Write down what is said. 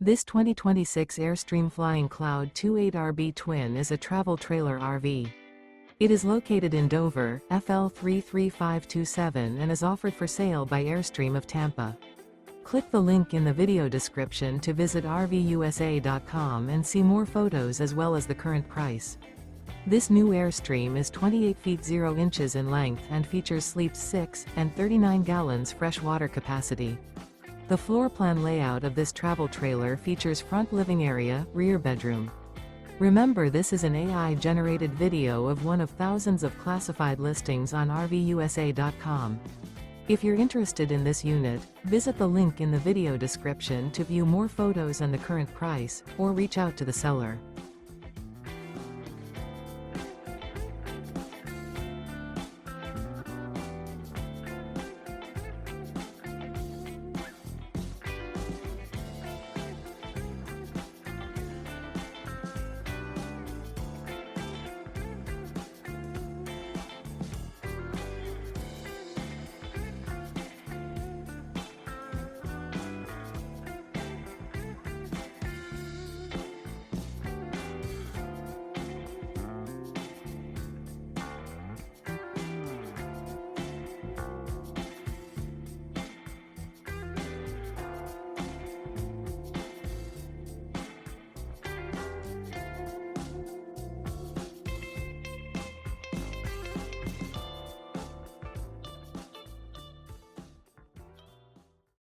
This 2026 Airstream Flying Cloud 28RB Twin is a travel trailer RV. It is located in Dover, FL 33527 and is offered for sale by Airstream of Tampa. Click the link in the video description to visit RVUSA.com and see more photos as well as the current price. This new Airstream is 28 feet 0 inches in length and features sleeps 6 and 39 gallons fresh water capacity. The floor plan layout of this travel trailer features front living area, rear bedroom. Remember, this is an AI-generated video of one of thousands of classified listings on RVUSA.com. If you're interested in this unit, visit the link in the video description to view more photos and the current price, or reach out to the seller.